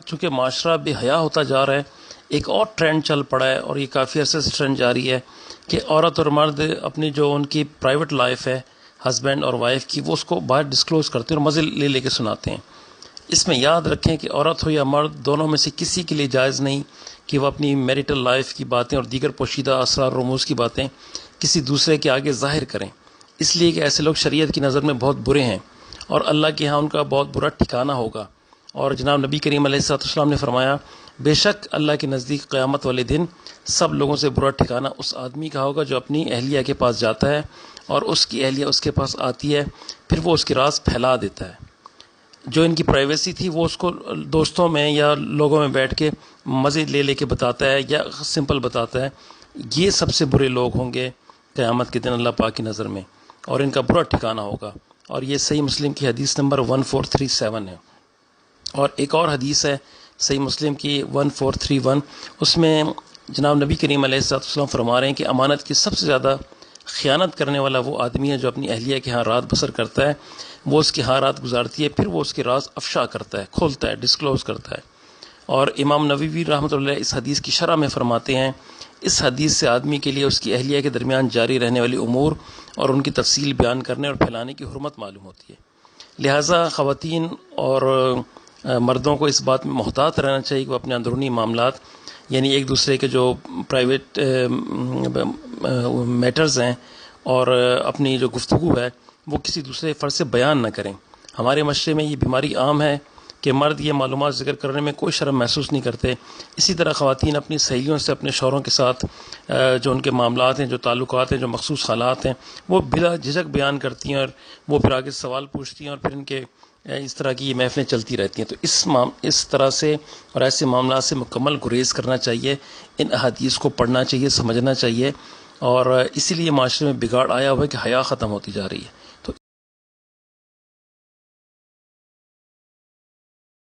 چونکہ معاشرہ بے حیا ہوتا جا رہا ہے، ایک اور ٹرینڈ چل پڑا ہے، اور یہ کافی عرصے سے ٹرینڈ جاری ہے کہ عورت اور مرد اپنی جو ان کی پرائیویٹ لائف ہے ہسبینڈ اور وائف کی، وہ اس کو باہر ڈسکلوز کرتے ہیں اور مزے لے لے کے سناتے ہیں۔ اس میں یاد رکھیں کہ عورت ہو یا مرد، دونوں میں سے کسی کے لیے جائز نہیں کہ وہ اپنی میریٹل لائف کی باتیں اور دیگر پوشیدہ اسرار رموز کی باتیں کسی دوسرے کے آگے ظاہر کریں، اس لیے کہ ایسے لوگ شریعت کی نظر میں بہت برے ہیں اور اللہ کے ہاں ان کا بہت برا ٹھکانہ ہوگا۔ اور جناب نبی کریم علیہ السلام نے فرمایا، بے شک اللہ کے نزدیک قیامت والے دن سب لوگوں سے برا ٹھکانہ اس آدمی کا ہوگا جو اپنی اہلیہ کے پاس جاتا ہے اور اس کی اہلیہ اس کے پاس آتی ہے، پھر وہ اس کے راز پھیلا دیتا ہے۔ جو ان کی پرائیویسی تھی وہ اس کو دوستوں میں یا لوگوں میں بیٹھ کے مزے لے لے کے بتاتا ہے یا سمپل بتاتا ہے۔ یہ سب سے برے لوگ ہوں گے قیامت کے دن اللہ پاک کی نظر میں، اور ان کا برا ٹھکانہ ہوگا۔ اور یہ صحیح مسلم کی حدیث نمبر 1437 ہے۔ اور ایک اور حدیث ہے صحیح مسلم کی 1431، اس میں جناب نبی کریم علیہ السلام فرما رہے ہیں کہ امانت کی سب سے زیادہ خیانت کرنے والا وہ آدمی ہے جو اپنی اہلیہ کے ہاں رات بسر کرتا ہے، وہ اس کے ہاں رات گزارتی ہے، پھر وہ اس کے راز افشا کرتا ہے، کھولتا ہے، ڈسکلوز کرتا ہے۔ اور امام نووی رحمۃ اللہ اس حدیث کی شرح میں فرماتے ہیں، اس حدیث سے آدمی کے لیے اس کی اہلیہ کے درمیان جاری رہنے والی امور اور ان کی تفصیل بیان کرنے اور پھیلانے کی حرمت معلوم ہوتی ہے۔ لہٰذا خواتین اور مردوں کو اس بات میں محتاط رہنا چاہیے کہ وہ اپنے اندرونی معاملات، یعنی ایک دوسرے کے جو پرائیویٹ میٹرز ہیں اور اپنی جو گفتگو ہے وہ کسی دوسرے فرد سے بیان نہ کریں۔ ہمارے معاشرے میں یہ بیماری عام ہے کہ مرد یہ معلومات ذکر کرنے میں کوئی شرم محسوس نہیں کرتے، اسی طرح خواتین اپنی سہیلیوں سے اپنے شوہروں کے ساتھ جو ان کے معاملات ہیں، جو تعلقات ہیں، جو مخصوص حالات ہیں، وہ بلا جھجک بیان کرتی ہیں، اور وہ پھر آگے سوال پوچھتی ہیں، اور پھر ان کے اس طرح کی یہ محفلیں چلتی رہتی ہیں۔ تو اس طرح سے اور ایسے معاملات سے مکمل گریز کرنا چاہیے، ان احادیث کو پڑھنا چاہیے، سمجھنا چاہیے، اور اسی لیے معاشرے میں بگاڑ آیا ہوا ہے کہ حیا ختم ہوتی جا رہی ہے۔